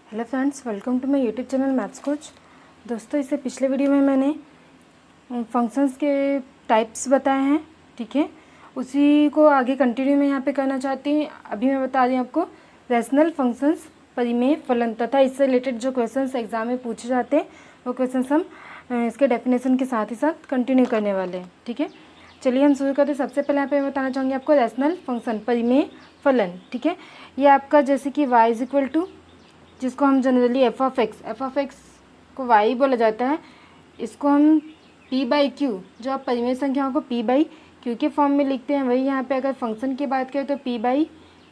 Hello friends, welcome to my YouTube channel maths coach. दोस्तों, इससे पिछले वीडियो में मैंने फंक्शंस के टाइप्स बताए हैं, ठीक है। उसी को आगे कंटिन्यू मैं यहाँ पे करना चाहती हूँ। अभी मैं बता रही हूँ आपको रैशनल फंक्शंस, परिमेय, फलन तथा इससे रिलेटेड जो क्वेश्चंस एग्जाम में पूछे जाते हैं वो क्वेश्चंस हम इसके डेफिनेशन के साथ ही साथ कंटिन्यू करने वाले हैं, ठीक है। चलिए हम शुरू करते हैं। सबसे पहले यहाँ पे मैं बताना चाहूँगी आपको रैशनल फंक्शन, परिमेय, फलन, ठीक है। ये आपका जैसे कि y इज इक्वल टू, जिसको हम जनरली एफ ऑफ एक्स को y बोला जाता है, इसको हम p बाई क्यू, जो आप परिमेय संख्याओं को p बाई क्यू के फॉर्म में लिखते हैं, वही यहाँ पे अगर फंक्शन की बात करें तो p by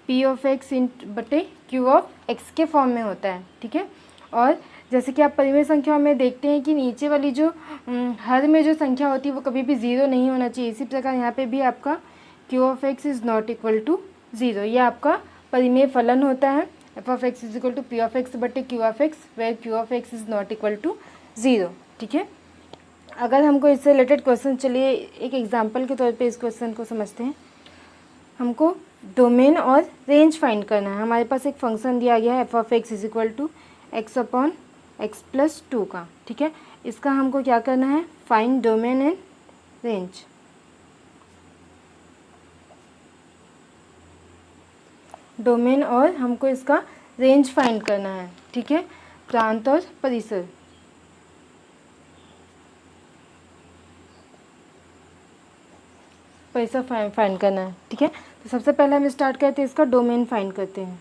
P of X बटे क्यू ऑफ एक्स के फॉर्म में होता है, ठीक है। और जैसे कि आप परिमेय संख्याओं में देखते हैं कि नीचे वाली जो हर में जो संख्या होती है वो कभी भी ज़ीरो नहीं होना चाहिए। इसी प्रकार यहाँ पे भी आपका Q of X is not equal to zero, ये आपका परिमेय फलन होता है। F of x is equal to P of X बटे Q of X, where Q of x is not equal to zero, ठीक है। अगर हमको इससे रिलेटेड क्वेश्चन, चलिए एक एग्जांपल के तौर पे इस क्वेश्चन को समझते हैं। हमको डोमेन और रेंज फाइंड करना है। हमारे पास एक फंक्शन दिया गया है F of x is equal to x upon x plus two का, ठीक है। इसका हमको क्या करना है, find domain and range. Domain और हमको इसका रेंज फाइंड करना है, ठीक है। प्रांत और परिसर, फाइंड करना है, ठीक है। तो सबसे पहले हम स्टार्ट करते हैं, इसका डोमेन फाइंड करते हैं।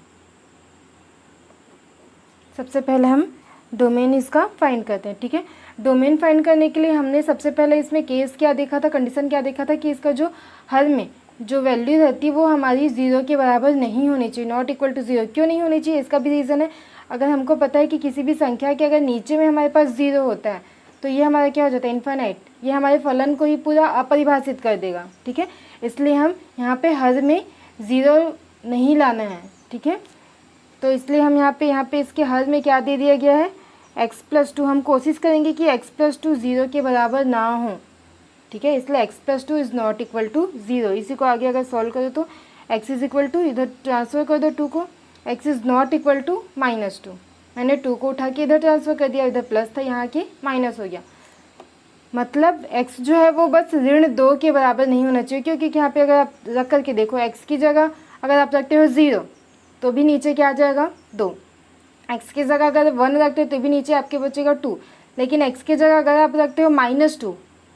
सबसे पहले हम डोमेन इसका फाइंड करते हैं, ठीक है। डोमेन फाइंड करने के लिए हमने सबसे पहले इसमें केस क्या देखा था, कंडीशन क्या देखा था कि इसका जो हर में जो वैल्यू रहती है वो हमारी ज़ीरो के बराबर नहीं होनी चाहिए, नॉट इक्वल टू ज़ीरो। क्यों नहीं होनी चाहिए, इसका भी रीज़न है। अगर हमको पता है कि किसी भी संख्या के अगर नीचे में हमारे पास ज़ीरो होता है तो ये हमारा क्या हो जाता है, इनफाइनाइट। ये हमारे फलन को ही पूरा अपरिभाषित कर देगा, ठीक है। इसलिए हम यहाँ पे हर में ज़ीरो नहीं लाना है, ठीक है। तो इसलिए हम यहाँ पे इसके हर में क्या दे दिया गया है, एक्स प्लस टू। हम कोशिश करेंगे कि एक्स प्लस टू ज़ीरो के बराबर ना हो, ठीक है। इसलिए x plus two is not equal to zero. इसी को आगे अगर सॉल्व करो तो एक्स इज़ इक्वल टू, इधर ट्रांसफ़र कर दो टू को, x is not equal to minus two. मैंने टू को उठा के इधर ट्रांसफ़र कर दिया, इधर प्लस था, यहाँ के माइनस हो गया। मतलब एक्स जो है वो बस ऋण दो के बराबर नहीं होना चाहिए, क्योंकि यहाँ पे अगर आप रख करके देखो, एक्स की जगह अगर आप रखते हो ज़ीरो तो भी नीचे क्या आ जाएगा, दो। एक्स की जगह अगर वन रखते हो तो भी नीचे आपके बचेगा टू। लेकिन एक्स की जगह अगर आप रखते हो माइनस टू,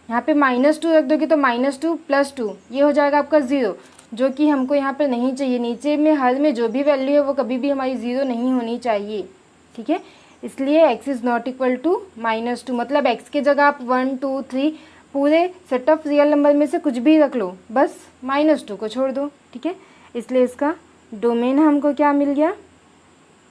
यहाँ पे माइनस टू रख दोगे तो माइनस टू प्लस टू, ये हो जाएगा आपका ज़ीरो, जो कि हमको यहाँ पे नहीं चाहिए। नीचे में हर में जो भी वैल्यू है वो कभी भी हमारी ज़ीरो नहीं होनी चाहिए, ठीक है। इसलिए x is not equal to minus two, मतलब x की जगह आप 1 2 3 पूरे सेट ऑफ रियल नंबर में से कुछ भी रख लो, बस माइनस टू को छोड़ दो, ठीक है। इसलिए इसका डोमेन हमको क्या मिल गया,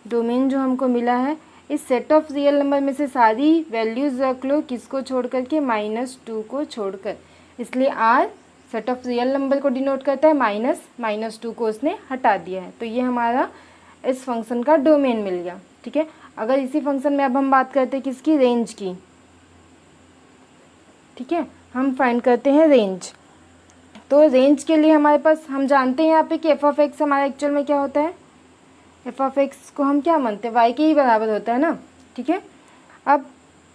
डोमेन जो हमको मिला है, इस सेट ऑफ रियल नंबर में से सारी वैल्यूज़ रख लो, किसको छोड़ करके, माइनस टू को छोड़कर। इसलिए R set of real number को डिनोट करता है, माइनस टू को उसने हटा दिया है। तो ये हमारा इस फंक्शन का डोमेन मिल गया, ठीक है। अगर इसी फंक्शन में अब हम बात करते हैं किसकी, रेंज की, ठीक है। हम फाइंड करते हैं रेंज। तो रेंज के लिए हमारे पास, हम जानते हैं यहाँ पे कि एफ ऑफ एक्स हमारा एक्चुअल में क्या होता है, एफ ऑफ एक्स को हम क्या मानते हैं, वाई के ही बराबर होता है ना, ठीक है। अब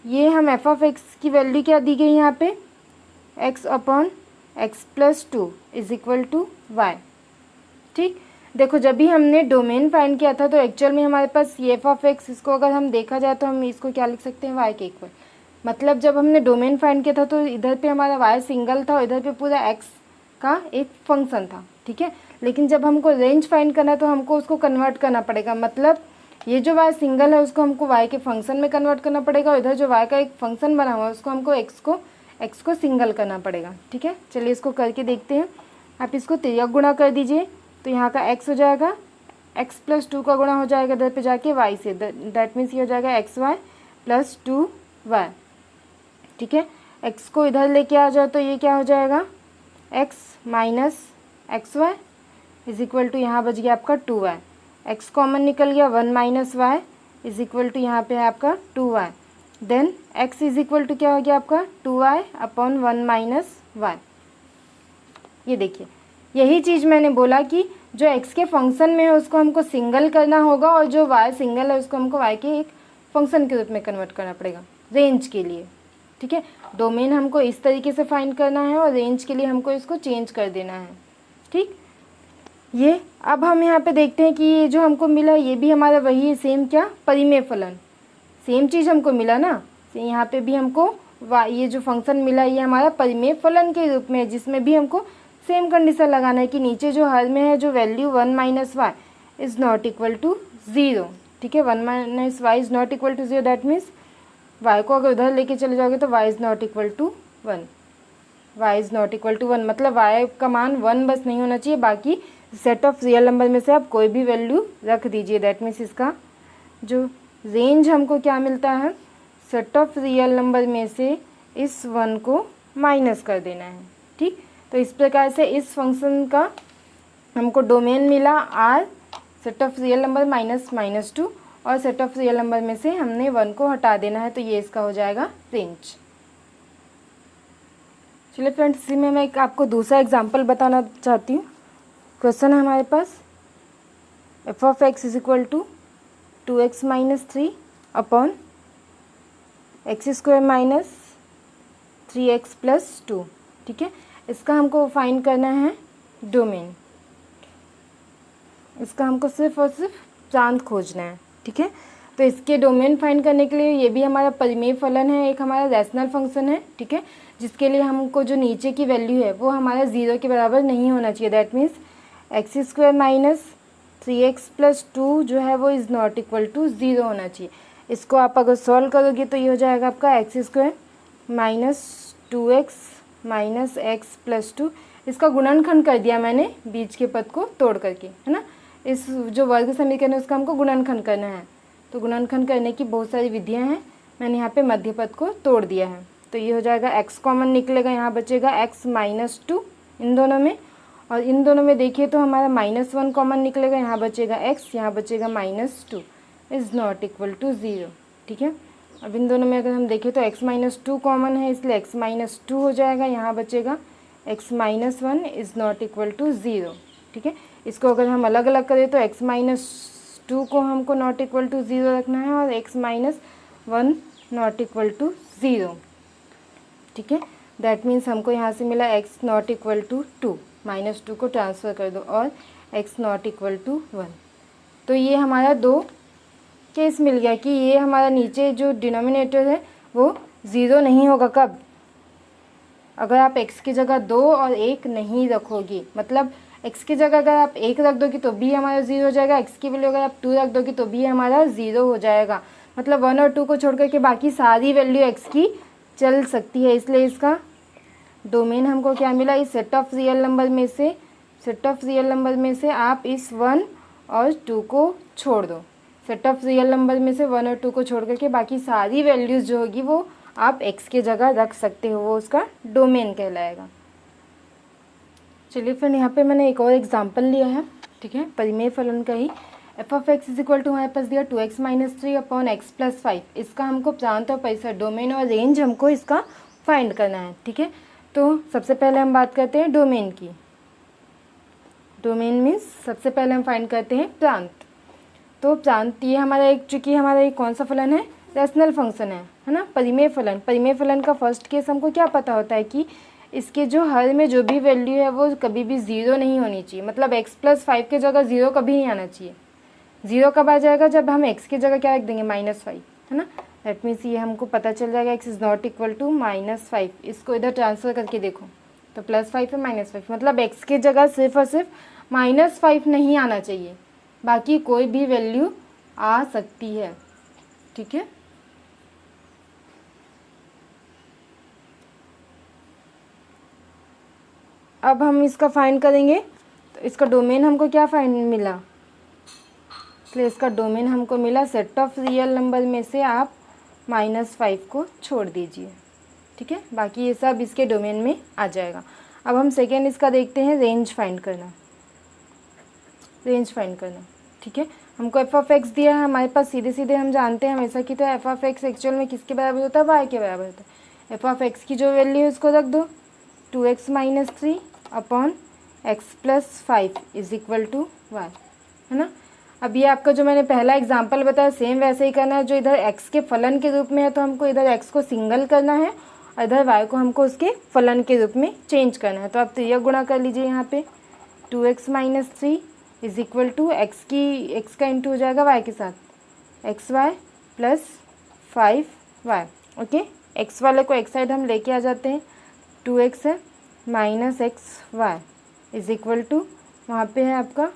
ये हम एफ ऑफ एक्स की वैल्यू क्या दी गई यहाँ पे, x upon x plus two is equal to y, ठीक। देखो, जब भी हमने डोमेन फाइंड किया था तो एक्चुअल में हमारे पास ये एफ ऑफ एक्स, इसको अगर हम देखा जाए तो हम इसको क्या लिख सकते हैं, वाई के इक्वल। मतलब जब हमने डोमेन फाइंड किया था तो इधर पे हमारा वाई सिंगल था और इधर पे पूरा एक्स का एक फंक्शन था, ठीक है। लेकिन जब हमको रेंज फाइंड करना है तो हमको उसको कन्वर्ट करना पड़ेगा। मतलब ये जो वाई सिंगल है उसको हमको वाई के फंक्शन में कन्वर्ट करना पड़ेगा, और इधर जो वाई का एक फंक्शन बना हुआ है उसको हमको एक्स को सिंगल करना पड़ेगा, ठीक है। चलिए इसको करके देखते हैं। आप इसको तिर्यक गुणा कर दीजिए तो यहाँ का x हो जाएगा, x प्लस टू का गुणा हो जाएगा इधर पे जाके y से, दैट मीन्स ये हो जाएगा x y plus two y, ठीक है। x को इधर लेके आ जाओ तो ये क्या हो जाएगा, x minus x y is equal to, यहाँ बच गया आपका टू वाई। एक्स कॉमन निकल गया, one minus y is equal to यहाँ पे है आपका two y. Then x is equal to क्या हो गया आपका, two y upon one minus y. ये देखिए, यही चीज़ मैंने बोला कि जो x के फंक्शन में है उसको हमको सिंगल करना होगा, और जो y सिंगल है उसको हमको y के एक फंक्शन के रूप में कन्वर्ट करना पड़ेगा रेंज के लिए। ठीक है, डोमेन हमको इस तरीके से फाइंड करना है और रेंज के लिए हमको इसको चेंज कर देना है। ठीक, ये अब हम यहाँ पे देखते हैं कि ये जो हमको मिला ये भी हमारा वही है, सेम क्या, परिमेय फलन, सेम चीज़ हमको मिला ना। यहाँ पे भी हमको ये जो फंक्शन मिला ये हमारा परिमेय फलन के रूप में है, जिसमें भी हमको सेम कंडीशन लगाना है कि नीचे जो हर में है जो value 1 minus y is not equal to 0। ठीक है, 1 minus y is not equal to 0, that means y को अगर उधर लेके चले जाओगे तो y is not equal to 1, y is not equal to 1 मतलब वाई का मान 1 बस नहीं होना चाहिए, बाकी सेट ऑफ रियल नंबर में से आप कोई भी वैल्यू रख दीजिए। दैट मीन्स इसका जो रेंज हमको क्या मिलता है, सेट ऑफ रियल नंबर में से इस 1 को माइनस कर देना है। ठीक, तो इस प्रकार से इस फंक्शन का हमको डोमेन मिला R, set of real number -(-2) और सेट ऑफ रियल नंबर में से हमने 1 को हटा देना है, तो ये इसका हो जाएगा रेंज। चलिए फ्रेंड्स, इसी में मैं आपको दूसरा एग्जांपल बताना चाहती हूँ। क्वेश्चन है हमारे पास f(x) = 2x - 3 upon x² - 3x + 2। ठीक है, इसका हमको फाइंड करना है डोमेन, इसका हमको सिर्फ और सिर्फ प्रांत खोजना है। ठीक है, तो इसके डोमेन फाइंड करने के लिए ये भी हमारा परिमेय फलन है, एक हमारा रैशनल फंक्शन है। ठीक है, जिसके लिए हमको जो नीचे की वैल्यू है वो हमारा 0 के बराबर नहीं होना चाहिए। दैट मीन्स x² - 3x + 2 जो है वो इज़ नॉट इक्वल टू 0 होना चाहिए। इसको आप अगर सॉल्व करोगे तो ये हो जाएगा आपका x² - 2x - x + 2। इसका गुणनखंड कर दिया मैंने बीच के पद को तोड़ करके, है ना। इस जो वर्ग समीकरण है उसका हमको गुणनखंड करना है, तो गुणनखंड करने की बहुत सारी विधियां हैं, मैंने यहाँ पे मध्य पद को तोड़ दिया है। तो ये हो जाएगा x कॉमन निकलेगा, यहाँ बचेगा x - 2 इन दोनों में, और इन दोनों में देखिए तो हमारा -1 कॉमन निकलेगा, यहाँ बचेगा x, यहाँ बचेगा -2 इज़ नॉट इक्वल टू 0। ठीक है, अब इन दोनों में अगर हम देखें तो x - 2 कॉमन है, इसलिए x - 2 हो जाएगा, यहाँ बचेगा x - 1 is not equal to 0। ठीक है, इसको अगर हम अलग अलग करें तो x - 2 को हमको नॉट इक्वल टू 0 रखना है और x - 1 नॉट इक्वल टू 0। ठीक है, दैट मीन्स हमको यहाँ से मिला x नॉट इक्वल टू 2, -2 को ट्रांसफ़र कर दो और x नॉट इक्वल टू 1। तो ये हमारा 2 केस मिल गया कि ये हमारा नीचे जो डिनोमिनेटर है वो 0 नहीं होगा। कब? अगर आप x की जगह 2 और 1 नहीं रखोगे, मतलब x की जगह अगर आप 1 रख दोगे तो भी हमारा 0 हो जाएगा, x की वैल्यू अगर आप 2 रख दोगे तो भी हमारा 0 हो जाएगा। मतलब 1 और 2 को छोड़ करके बाकी सारी वैल्यू x की चल सकती है। इसलिए इसका डोमेन हमको क्या मिला, इस सेट ऑफ रियल नंबर में से आप इस 1 और 2 को छोड़ दो। सेट ऑफ रियल नंबर में से 1 और 2 को छोड़ करके बाकी सारी वैल्यूज़ जो होगी वो आप x की जगह रख सकते हो, वो उसका डोमेन कहलाएगा। चलिए फिर यहाँ पे मैंने एक और एग्जांपल लिया है। ठीक है, परिमेय फलन का ही f(x) = हमारे पास दिया 2x - 3 अपॉन x + 5। इसका हमको प्रांत और परिसर, डोमेन और रेंज हमको इसका फाइंड करना है। ठीक है, तो सबसे पहले हम बात करते हैं डोमेन की। डोमेन मीन्स सबसे पहले हम फाइंड करते हैं प्रांत। तो प्रांत ये हमारा एक, चूँकि हमारा एक कौन सा फलन है, रैशनल फंक्शन है ना, परिमेय फलन। परिमेय फलन का फर्स्ट केस हमको क्या पता होता है कि इसके जो हर में जो भी वैल्यू है वो कभी भी 0 नहीं होनी चाहिए। मतलब x + 5 के जगह 0 कभी नहीं आना चाहिए। 0 कब आ जाएगा, जब हम x की जगह क्या रख देंगे, -5, है ना। दैट मीन्स ये हमको पता चल जाएगा x is not equal to -5। इसको इधर ट्रांसफ़र करके देखो तो +5 है -5, मतलब x की जगह सिर्फ और सिर्फ -5 नहीं आना चाहिए, बाकी कोई भी वैल्यू आ सकती है। ठीक है, अब हम इसका फाइंड करेंगे। तो इसका डोमेन हमको क्या फाइंड मिला, इसलिए इसका डोमेन हमको मिला सेट ऑफ रियल नंबर में से आप -5 को छोड़ दीजिए। ठीक है, बाकी ये सब इसके डोमेन में आ जाएगा। अब हम सेकेंड इसका देखते हैं, रेंज फाइंड करना। ठीक है, हमको f(x) दिया है हमारे पास, सीधे सीधे हम जानते हैं हमेशा की तरह f(x) एक्चुअल में किसके बराबर होता है, y के बराबर होता है। f(x) की जो वैल्यू है उसको रख दो 2x - 3 upon x plus 5 is equal to y, है ना। अब ये आपका जो मैंने पहला एग्जाम्पल बताया सेम वैसे ही करना है। जो इधर x के फलन के रूप में है तो हमको इधर x को सिंगल करना है और इधर y को हमको उसके फलन के रूप में चेंज करना है। तो आप तो यह गुणा कर लीजिए यहाँ पे 2x minus 3 is equal to x का इंटू हो जाएगा y के साथ एक्स वाई प्लस 5y। ओके, x वाले को x साइड हम लेके आ जाते हैं, 2x है minus x y is equal to वहाँ पे है आपका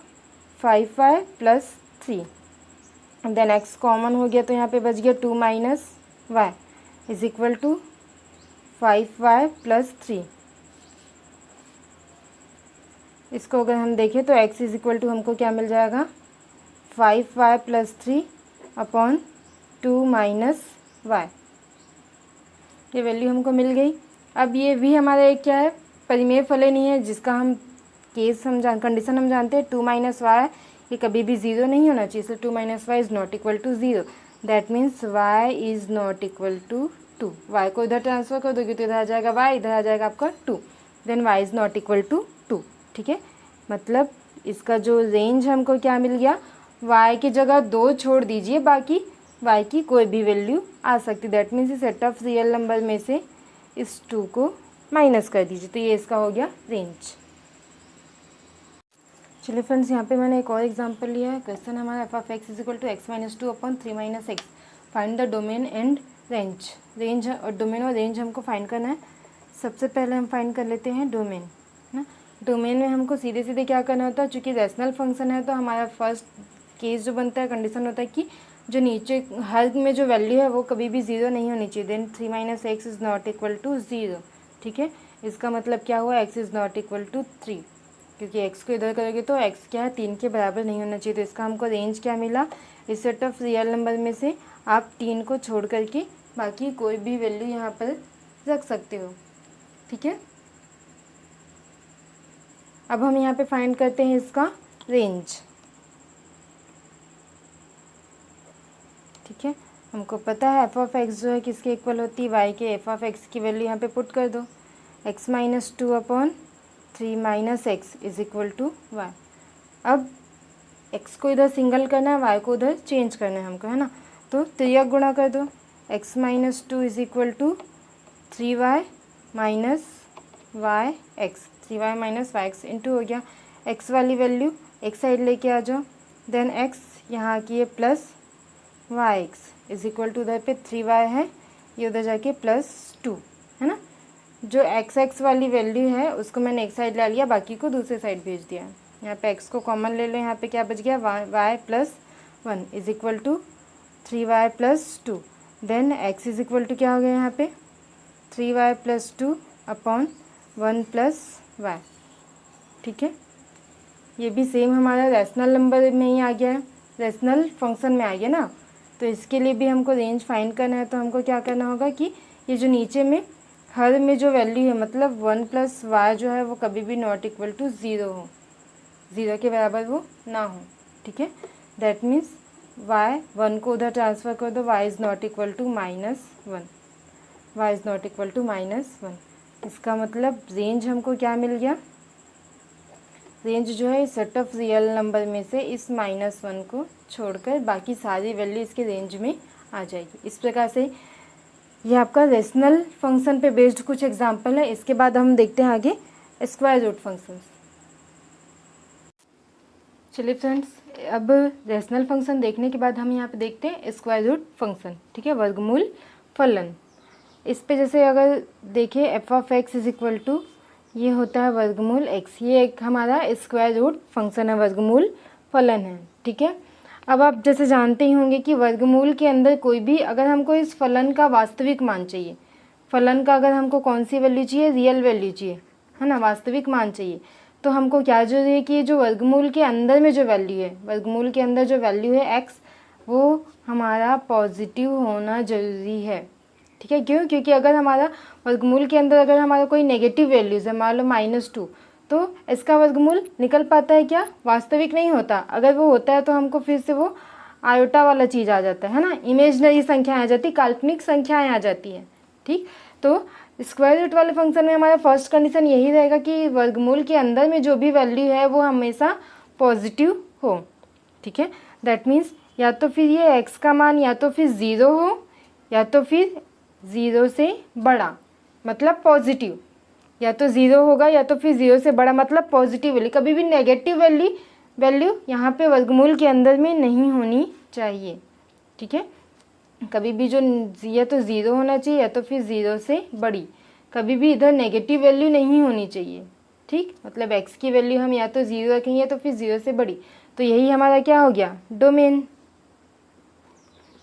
5y plus 3, then x common हो गया तो यहाँ पे बच गया 2 minus y is equal to 5y plus 3। इसको अगर हम देखें तो x इज इक्वल टू हमको क्या मिल जाएगा 5y plus 3 upon 2 minus y, ये वैल्यू हमको मिल गई। अब ये भी हमारा एक क्या है, परिमेय फलन ही है, जिसका हम केस कंडीशन हम जानते हैं 2 माइनस वाई ये कभी भी ज़ीरो नहीं होना चाहिए, इसलिए 2 minus y is not equal to zero. That means y is not equal to 2। y को इधर ट्रांसफर कर दोगे तो इधर आ जाएगा y, इधर आ जाएगा आपका 2, then y is not equal to 2। ठीक है, मतलब इसका जो रेंज हमको क्या मिल गया, y की जगह 2 छोड़ दीजिए, बाकी y की कोई भी वैल्यू आ सकती। दैट मीन्स इस सेट ऑफ रियल नंबर में से इस 2 को माइनस कर दीजिए, तो ये इसका हो गया रेंज। चलिए फ्रेंड्स, यहाँ पे मैंने एक और एग्जांपल लिया है। क्वेश्चन हमारा f of x is equal to x minus 2 upon 3 minus x, find the domain and range. Range और डोमेन और रेंज हमको फाइंड करना है। सबसे पहले हम फाइंड कर लेते हैं डोमेन, है ना। डोमेन में हमको सीधे सीधे क्या करना होता है, चूँकि रैशनल फंक्शन है तो हमारा फर्स्ट केस जो बनता है, कंडीशन होता है कि जो नीचे हर में जो वैल्यू है वो कभी भी ज़ीरो नहीं होनी चाहिए। Then 3 minus x is not equal to zero. ठीक है, इसका मतलब क्या हुआ, x is not equal to 3, क्योंकि x को इधर करोगे तो x क्या है 3 के बराबर नहीं होना चाहिए। तो इसका हमको रेंज क्या मिला, इस सेट ऑफ रियल नंबर में से आप 3 को छोड़ करके बाकी कोई भी वैल्यू यहाँ पर रख सकते हो। ठीक है, अब हम यहाँ पे फाइंड करते हैं इसका रेंज। ठीक है, हमको पता है एफ ऑफ एक्स जो है किसके इक्वल होती है, y के। एफ ऑफ एक्स की वैल्यू यहाँ पे पुट कर दो, x minus 2 upon 3 minus x is equal to y. अब x को इधर सिंगल करना है, y को उधर चेंज करना है हमको, है ना। तो 3 गुणा कर दो, x minus 2 is equal to 3y minus y x, 3y minus y x into हो गया x वाली वैल्यू एक साइड लेके आ जाओ, देन x यहाँ की है plus y x is equal to उधर पे 3y है, ये उधर जाके प्लस 2, है ना। जो x वाली वैल्यू है उसको मैंने एक साइड ला लिया, बाकी को दूसरे साइड भेज दिया। यहाँ पे x को कॉमन ले लो, यहाँ पे क्या बच गया y plus 1 is equal to 3y plus 2, then x is equal to क्या हो गया यहाँ पे 3y plus 2 upon 1 plus y। ठीक है, ये भी सेम हमारा रैशनल नंबर में ही आ गया है, रैशनल फंक्शन में आ गया ना। तो इसके लिए भी हमको रेंज फाइंड करना है, तो हमको क्या करना होगा कि ये जो नीचे में हर में जो वैल्यू है, मतलब 1 प्लस वाई जो है वो कभी भी नॉट इक्वल टू ज़ीरो हो, ज़ीरो के बराबर वो ना हो। ठीक है, दैट मीन्स वाई 1 को उधर ट्रांसफ़र कर दो, y is not equal to -1, y is not equal to -1। इसका मतलब रेंज हमको क्या मिल गया, रेंज जो है सेट ऑफ रियल नंबर में से इस -1 को छोड़कर बाकी सारी वैल्यू इसके रेंज में आ जाएगी। इस प्रकार से ये आपका रेशनल फंक्शन पे बेस्ड कुछ एग्जांपल है। इसके बाद हम देखते हैं आगे स्क्वायर रूट फंक्शंस। चलिए फ्रेंड्स, अब रेशनल फंक्शन देखने के बाद हम यहाँ पे देखते हैं स्क्वायर रूट फंक्शन। ठीक है, वर्गमूल फलन। इस पे जैसे अगर देखें f of x is equal to ये होता है वर्गमूल x, ये एक हमारा स्क्वायर रूट फंक्शन है, वर्गमूल फलन है। ठीक है, अब आप जैसे जानते ही होंगे कि वर्गमूल के अंदर कोई भी अगर हमको इस फलन का वास्तविक मान चाहिए, फलन का अगर हमको कौन सी वैल्यू चाहिए, रियल वैल्यू चाहिए, है ना, वास्तविक मान चाहिए, तो हमको क्या जरूरी है कि जो वर्गमूल के अंदर में जो वैल्यू है, वर्गमूल के अंदर जो वैल्यू है x, वो हमारा पॉजिटिव होना ज़रूरी है। ठीक है, क्यों, क्योंकि अगर हमारा वर्गमूल के अंदर अगर हमारा कोई नेगेटिव वैल्यूज़ है, मान लो -2, तो इसका वर्गमूल निकल पाता है क्या, वास्तविक नहीं होता। अगर वो होता है तो हमको फिर से वो आयोटा वाला चीज़ आ जाता है ना, इमेजनरी संख्याएं आ जाती, काल्पनिक संख्याएं आ जाती हैं। ठीक, तो स्क्वायर रूट वाले फंक्शन में हमारा फर्स्ट कंडीशन यही रहेगा कि वर्गमूल के अंदर में जो भी वैल्यू है वो हमेशा पॉजिटिव हो। ठीक है, दैट मीन्स या तो फिर ये x का मान या तो फिर 0 हो या तो फिर 0 से बड़ा मतलब पॉजिटिव, या तो 0 होगा या तो फिर 0 से बड़ा मतलब पॉजिटिव वैल्यू। कभी भी नेगेटिव वैल्यू यहाँ पे वर्गमूल के अंदर में नहीं होनी चाहिए। ठीक है, कभी भी जो या तो 0 होना चाहिए या तो फिर 0 से बड़ी, कभी भी इधर नेगेटिव वैल्यू नहीं होनी चाहिए। ठीक, मतलब x की वैल्यू हम या तो 0 रखेंगे या तो फिर 0 से बड़ी। तो यही हमारा क्या हो गया, डोमेन।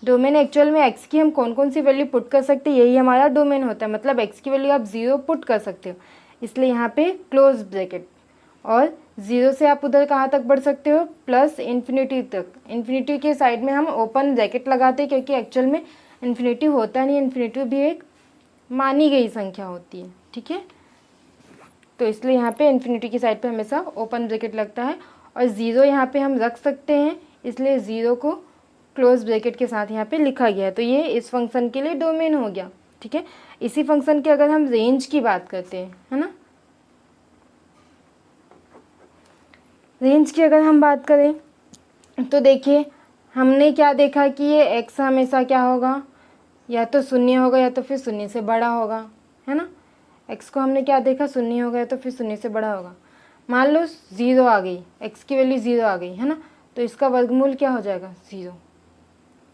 डोमेन एक्चुअल में x की हम कौन कौन सी वैल्यू पुट कर सकते हैं, यही हमारा डोमेन होता है। मतलब x की वैल्यू आप 0 पुट कर सकते हो, इसलिए यहाँ पे क्लोज ब्रैकेट, और 0 से आप उधर कहाँ तक बढ़ सकते हो, प्लस इन्फिनिटी तक। इन्फिनिटी के साइड में हम ओपन ब्रैकेट लगाते हैं क्योंकि एक्चुअल में इन्फिनिटी होता नहीं, इन्फिनिटी भी एक मानी गई संख्या होती है। ठीक है, तो इसलिए यहाँ पे इन्फिनिटी की साइड पे हमेशा ओपन ब्रैकेट लगता है, और 0 यहाँ पे हम रख सकते हैं, इसलिए 0 को क्लोज ब्रैकेट के साथ यहाँ पे लिखा गया है। तो ये इस फंक्शन के लिए डोमेन हो गया। ठीक है, इसी फंक्शन की अगर हम रेंज की बात करते हैं, है ना, रेंज की अगर हम बात करें तो देखिए हमने क्या देखा कि ये x हमेशा क्या होगा, या तो 0 होगा या तो फिर 0 से बड़ा होगा, है ना। x को हमने क्या देखा, 0 होगा या तो फिर 0 से बड़ा होगा। मान लो 0 आ गई, x की वैल्यू 0 आ गई, है ना, तो इसका वर्गमूल क्या हो जाएगा, 0,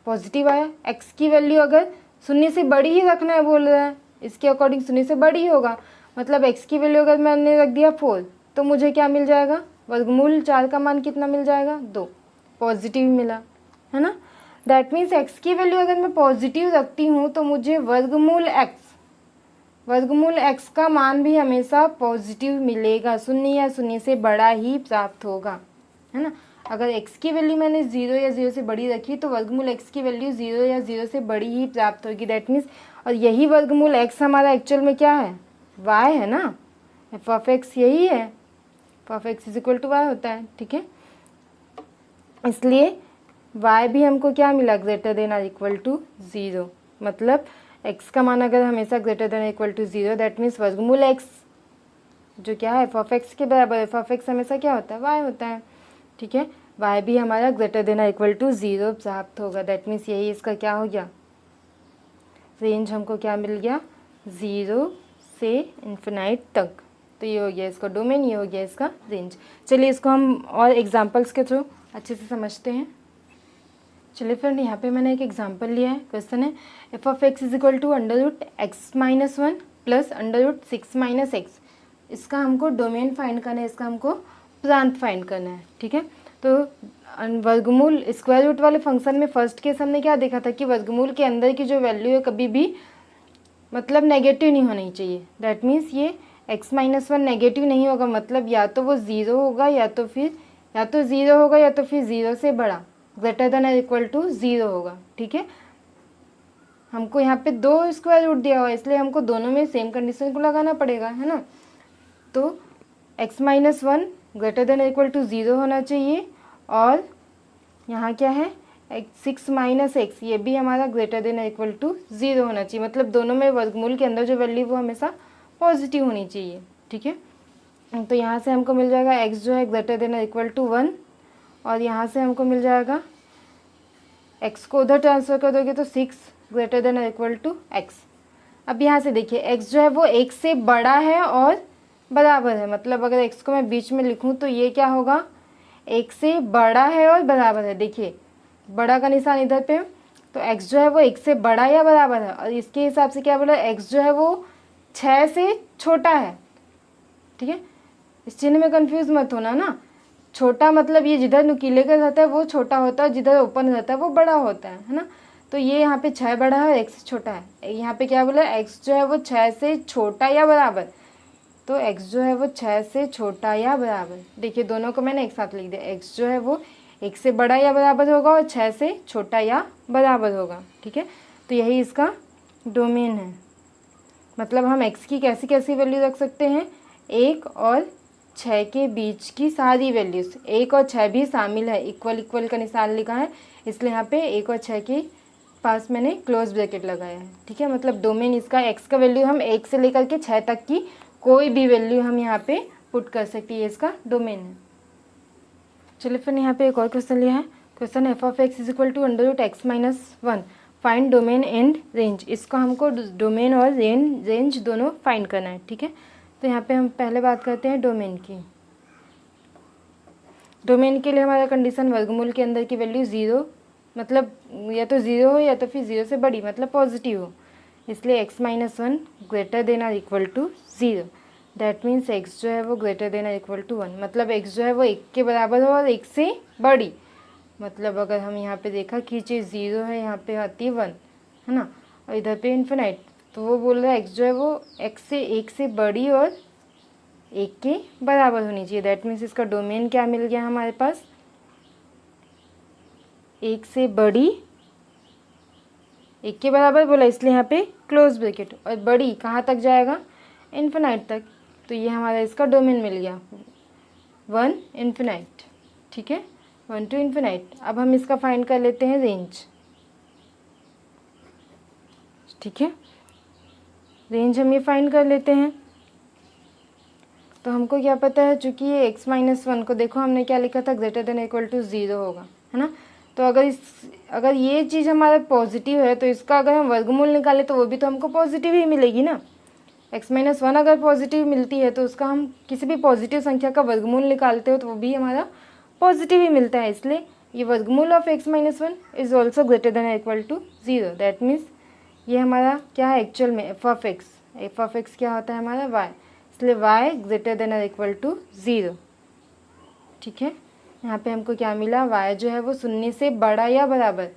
पॉजिटिव आया। x की वैल्यू अगर 0 से बड़ी ही रखना है बोल रहा है, इसके अकॉर्डिंग 0 से बड़ी होगा, मतलब x की वैल्यू अगर मैंने रख दिया 4, तो मुझे क्या मिल जाएगा, वर्गमूल 4 का मान कितना मिल जाएगा, 2, पॉजिटिव मिला, है ना। दैट मीन्स x की वैल्यू अगर मैं पॉजिटिव रखती हूँ तो मुझे वर्गमूल x का मान भी हमेशा पॉजिटिव मिलेगा, 0 या 0 से बड़ा ही प्राप्त होगा, है ना। अगर x की वैल्यू मैंने 0 या 0 से बड़ी रखी तो वर्गमूल x की वैल्यू 0 या 0 से बड़ी ही प्राप्त होगी। दैट मीन्स, और यही वर्गमूल x हमारा एक्चुअल में क्या है, y है ना, f ऑफ x यही है, f of x is equal to y होता है। ठीक है, इसलिए y भी हमको क्या मिला, greater than or equal to 0, मतलब x का मान अगर हमेशा greater than equal to 0, that means वर्गमूल x जो क्या है, f ऑफ x के बराबर, f ऑफ x हमेशा क्या होता है, y होता है। ठीक है, y भी हमारा ग्रेटर देन इक्वल टू 0 प्राप्त होगा। दैट मीन्स यही इसका क्या हो गया, रेंज हमको क्या मिल गया, 0 से इन्फिनाइट तक। तो ये हो गया इसका डोमेन, ये हो गया इसका रेंज। चलिए इसको हम और एग्जांपल्स के थ्रू अच्छे से समझते हैं। चलिए फ्रेंड, यहाँ पे मैंने एक एग्जांपल लिया है। क्वेश्चन है f of x is equal to √x-1 plus √6 - x। इसका हमको डोमेन फाइंड करना है, इसका हमको प्रांत फाइंड करना है। ठीक है, तो वर्गमूल स्क्वायर रूट वाले फंक्शन में फर्स्ट केस हमने क्या देखा था कि वर्गमूल के अंदर की जो वैल्यू है कभी भी मतलब नेगेटिव नहीं होनी चाहिए। दैट मीन्स ये x-1 नेगेटिव नहीं होगा, मतलब या तो वो 0 होगा या तो 0 होगा या तो फिर 0 से बड़ा, ग्रेटर देन और इक्वल टू 0 होगा। ठीक है, हमको यहाँ पे 2 स्क्वायर रूट दिया हुआ है, इसलिए हमको दोनों में सेम कंडीशन को लगाना पड़ेगा, है ना। तो x-1 greater than equal to 0 होना चाहिए, और यहाँ क्या है, 6 - x ये भी हमारा ग्रेटर देन इक्वल टू 0 होना चाहिए। मतलब दोनों में वर्गमूल के अंदर जो वैल्यू वो हमेशा पॉजिटिव होनी चाहिए। ठीक है, तो यहाँ से हमको मिल जाएगा x जो है ग्रेटर देन इक्वल टू 1, और यहाँ से हमको मिल जाएगा x को उधर ट्रांसफ़र कर दोगे तो 6 greater than equal to x। अब यहाँ से देखिए x जो है वो 1 से बड़ा है और बराबर है, मतलब अगर x को मैं बीच में लिखूँ तो ये क्या होगा, 1 से बड़ा है और बराबर है। देखिए बड़ा का निशान इधर पे, तो x जो है वो 1 से बड़ा या बराबर है, और इसके हिसाब से क्या बोला, x जो है वो 6 से छोटा है। ठीक है, इस चिन्ह में कंफ्यूज मत होना ना, छोटा मतलब ये जिधर नुकीले का रहता है वो छोटा होता है, जिधर ओपन रहता है वो बड़ा होता है ना। तो ये यहाँ पे 6 बड़ा है और x से छोटा है। यहाँ पे क्या बोला, x जो है वो 6 से छोटा या बराबर, तो x जो है वो 6 से छोटा या बराबर। देखिए दोनों को मैंने एक साथ लिख दिया, x जो है वो 1 से बड़ा या बराबर होगा और 6 से छोटा या बराबर होगा। ठीक है, तो यही इसका डोमेन है। मतलब हम x की कैसी कैसी वैल्यू रख सकते हैं, 1 और 6 के बीच की सारी वैल्यूज, 1 और 6 भी शामिल है, इक्वल इक्वल का निशान लिखा है, इसलिए यहाँ पे 1 और 6 की पास मैंने क्लोज ब्रैकेट लगाया है, ठीक है। मतलब डोमेन इसका एक्स का वैल्यू हम 1 से लेकर के 6 तक की कोई भी वैल्यू हम यहाँ पे पुट कर सकते हैं, इसका डोमेन है। चलिए फिर यहाँ पे एक और क्वेश्चन लिया है। Question f of x is equal to √x-1 find domain and range. इसको हमको डोमेन और रेंज दोनों फाइंड करना है, ठीक है। तो यहाँ पे हम पहले बात करते हैं डोमेन की। डोमेन के लिए हमारा कंडीशन वर्गमूल के अंदर की वैल्यू 0, मतलब या तो 0 हो या तो फिर 0 से बड़ी, मतलब पॉजिटिव हो। इसलिए x-1 ग्रेटर देन और equal to 0। That means x जो है वो ग्रेटर देन और इक्वल टू 1, मतलब x जो है वो 1 के बराबर हो और 1 से बड़ी। मतलब अगर हम यहाँ पे देखा कि चीज़ 0 है, यहाँ पे आती है 1, है ना, और इधर पे इन्फिनाइट, तो वो बोल रहा है x जो है वो x से 1 से बड़ी और 1 के बराबर होनी चाहिए। दैट मीन्स इसका डोमेन क्या मिल गया हमारे पास, 1 से बड़ी 1 के बराबर बोला, इसलिए यहाँ पे क्लोज ब्रैकेट, और बड़ी कहाँ तक जाएगा, इन्फिनाइट तक। तो ये हमारा इसका डोमेन मिल गया 1 इन्फिनाइट, ठीक है, 1 to इन्फिनाइट। अब हम इसका फाइंड कर लेते हैं रेंज, ठीक है। रेंज हम ये फाइंड कर लेते हैं। तो हमको क्या पता है, चूँकि ये x-1 को देखो हमने क्या लिखा था, ग्रेटर देन इक्वल टू 0 होगा, है ना। तो अगर ये चीज़ हमारा पॉजिटिव है तो इसका अगर हम वर्गमूल निकालें तो वो भी तो हमको पॉजिटिव ही मिलेगी ना। x-1 अगर पॉजिटिव मिलती है तो उसका हम किसी भी पॉजिटिव संख्या का वर्गमूल निकालते हो तो वो भी हमारा पॉजिटिव ही मिलता है। इसलिए ये वर्गमूल of x-1 is also greater than equal to 0। That means ये हमारा क्या है एक्चुअल में एफ ऑफ एक्स क्या होता है हमारा y, इसलिए y greater than equal to 0, ठीक है। यहाँ पे हमको क्या मिला, y जो है वो 0 से बड़ा या बराबर,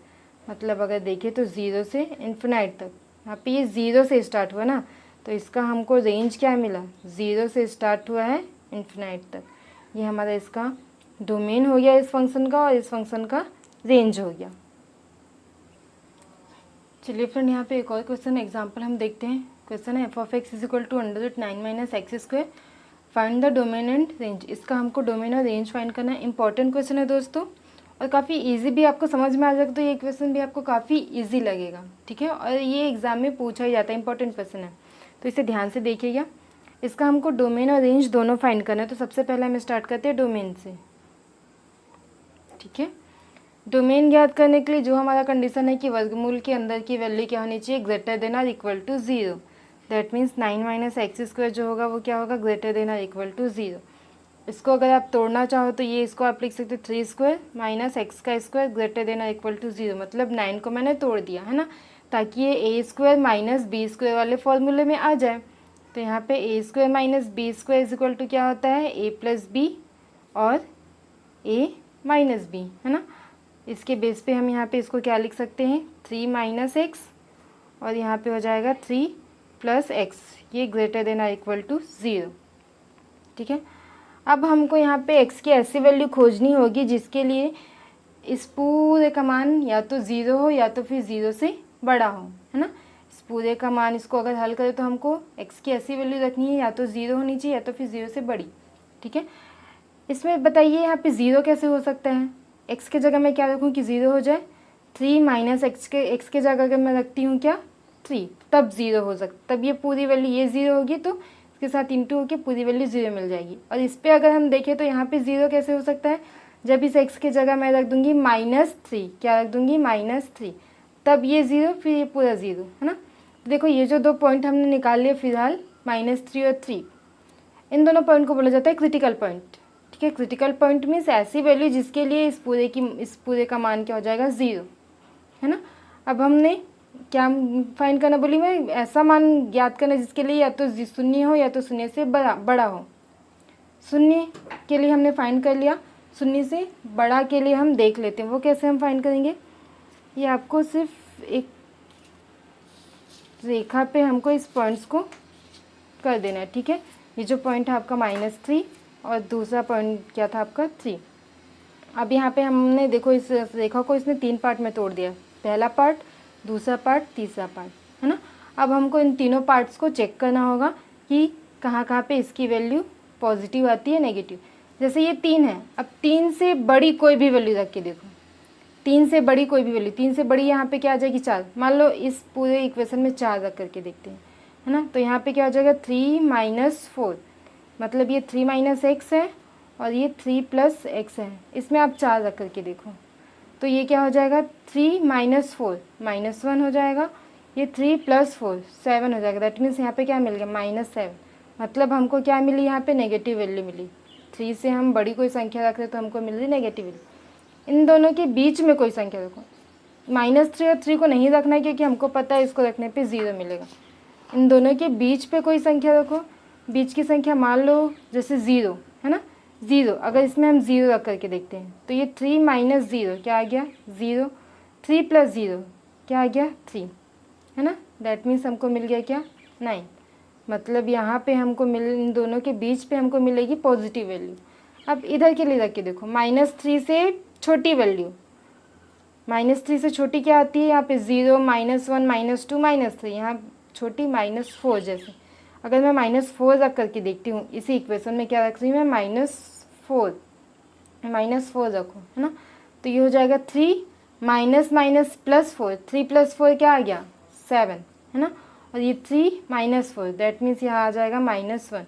मतलब अगर देखें तो 0 से इन्फिनाइट तक। यहाँ पे ये 0 से स्टार्ट हुआ ना, तो इसका हमको रेंज क्या मिला, 0 से स्टार्ट हुआ है इन्फिनाइट तक। ये हमारा इसका डोमेन हो गया इस फंक्शन का, और इस फंक्शन का रेंज हो गया। चलिए फ्रेंड यहाँ पे एक और क्वेश्चन एग्जांपल हम देखते हैं। क्वेश्चन है F of x is equal to √9 - x², find the domain and range. इसका हमको डोमेन और रेंज फाइंड करना है। इंपॉर्टेंट क्वेश्चन है दोस्तों, और काफ़ी इजी भी, आपको समझ में आ जाएगा तो ये क्वेश्चन भी आपको काफ़ी इजी लगेगा, ठीक है। और ये एग्जाम में पूछा ही जाता है, इंपॉर्टेंट क्वेश्चन है, तो इसे ध्यान से देखिएगा। इसका हमको डोमेन और रेंज दोनों फाइंड करना है। तो सबसे पहले हम स्टार्ट करते हैं डोमेन से, ठीक है। डोमेन ज्ञात करने के लिए जो हमारा कंडीशन है कि वर्गमूल के अंदर की वैल्यू क्या होनी चाहिए, ग्रेटर देन और equal to 0। That means 9 - x² जो होगा वो क्या होगा, ग्रेटर देन और इक्वल टू 0। इसको अगर आप तोड़ना चाहो तो ये इसको आप लिख सकते हो 3² - x² ग्रेटर देन और इक्वल टू 0। मतलब 9 को मैंने तोड़ दिया, है ना, ताकि ये a² - b² वाले फॉर्मूले में आ जाए। तो यहाँ पे a² - b² is equal to क्या होता है, a + b और a - b, है ना। इसके बेस पे हम यहाँ पे इसको क्या लिख सकते हैं, 3 - x, और यहाँ पे हो जाएगा 3 + x, ये ग्रेटर देन और इक्वल टू 0, ठीक है। अब हमको यहाँ पे x की ऐसी वैल्यू खोजनी होगी जिसके लिए इस पूरे का मान या तो 0 हो या तो फिर 0 से बड़ा हो, है ना। इस पूरे का मान, इसको अगर हल करें तो हमको x की ऐसी वैल्यू रखनी है, या तो 0 होनी चाहिए या तो फिर 0 से बड़ी, ठीक है। इसमें बताइए यहाँ पे 0 कैसे हो सकता है, x के जगह मैं क्या रखूँ कि 0 हो जाए, 3 - x के जगह अगर मैं रखती हूँ क्या 3, तब 0 हो सकता, तब ये पूरी वैल्यू ये 0 होगी, तो इसके साथ इंटू होकर पूरी वैल्यू 0 मिल जाएगी। और इस पर अगर हम देखें तो यहाँ पे 0 कैसे हो सकता है, जब इस x के जगह मैं रख दूंगी -3, क्या रख दूंगी -3, तब ये 0, फिर ये पूरा 0, है ना। तो देखो ये जो 2 पॉइंट हमने निकाल लिए फिलहाल, -3 और 3, इन दोनों पॉइंट को बोला जाता है क्रिटिकल पॉइंट, ठीक है। क्रिटिकल पॉइंट मीन्स ऐसी वैल्यू जिसके लिए इस पूरे का मान क्या हो जाएगा 0, है ना। अब हमने क्या फाइंड करना बोली मैं, ऐसा मान ज्ञात करना जिसके लिए या तो 0 हो या तो 0 से बड़ा हो। 0 के लिए हमने फाइंड कर लिया, 0 से बड़ा के लिए हम देख लेते हैं वो कैसे हम फाइंड करेंगे। ये आपको सिर्फ एक रेखा पे हमको इस पॉइंट्स को कर देना है, ठीक है। ये जो पॉइंट है आपका -3 और दूसरा पॉइंट क्या था आपका 3। अब यहाँ पे हमने देखो इस रेखा को इसने 3 पार्ट में तोड़ दिया, पहला पार्ट, दूसरा पार्ट, तीसरा पार्ट, है ना। अब हमको इन तीनों पार्ट्स को चेक करना होगा कि कहाँ कहाँ पे इसकी वैल्यू पॉजिटिव आती है नेगेटिव। जैसे ये 3 है, अब 3 से बड़ी कोई भी वैल्यू रख के देखो, 3 से बड़ी कोई भी वैल्यू, 3 से बड़ी यहाँ पे क्या आ जाएगी 4। मान लो इस पूरे इक्वेशन में 4 रख करके देखते हैं, है ना। तो यहाँ पे क्या हो जाएगा 3 माइनस 4, मतलब ये 3 माइनस एक्स है और ये 3 प्लस एक्स है। इसमें आप 4 रख करके देखो तो ये क्या हो जाएगा 3 माइनस 4 -1 हो जाएगा, ये 3 प्लस 4 7 हो जाएगा। दैट मीन्स यहाँ पे क्या मिल गया -7, मतलब हमको क्या मिली यहाँ पे नेगेटिव वैल्यू मिली। 3 से हम बड़ी कोई संख्या रख रहे तो हमको मिल रही नेगेटिव वैल्यू। इन दोनों के बीच में कोई संख्या रखो, -3 और 3 को नहीं रखना है क्योंकि हमको पता है इसको रखने पे 0 मिलेगा। इन दोनों के बीच पे कोई संख्या रखो, बीच की संख्या मान लो जैसे 0 है ना, 0। अगर इसमें हम 0 रख करके देखते हैं तो ये 3 माइनस 0 क्या आ गया 0, 3 प्लस 0 क्या आ गया 3, है ना। दैट मीन्स हमको मिल गया क्या 9, मतलब यहाँ पे हमको इन दोनों के बीच पे हमको मिलेगी पॉजिटिव वैल्यू। अब इधर के लिए रख के देखो, -3 से छोटी वैल्यू, -3 से छोटी क्या आती है यहाँ पे 0, -1, -2, -3, यहाँ छोटी -4 जैसे। अगर मैं -4 रख करके देखती हूँ इसी इक्वेशन में, क्या रख रही हूँ मैं -4 रखो, है ना। तो ये हो जाएगा 3 माइनस माइनस प्लस 4, 3 प्लस 4 क्या आ गया 7, है ना। और ये 3 माइनस 4, दैट मीन्स यहाँ आ जाएगा -1,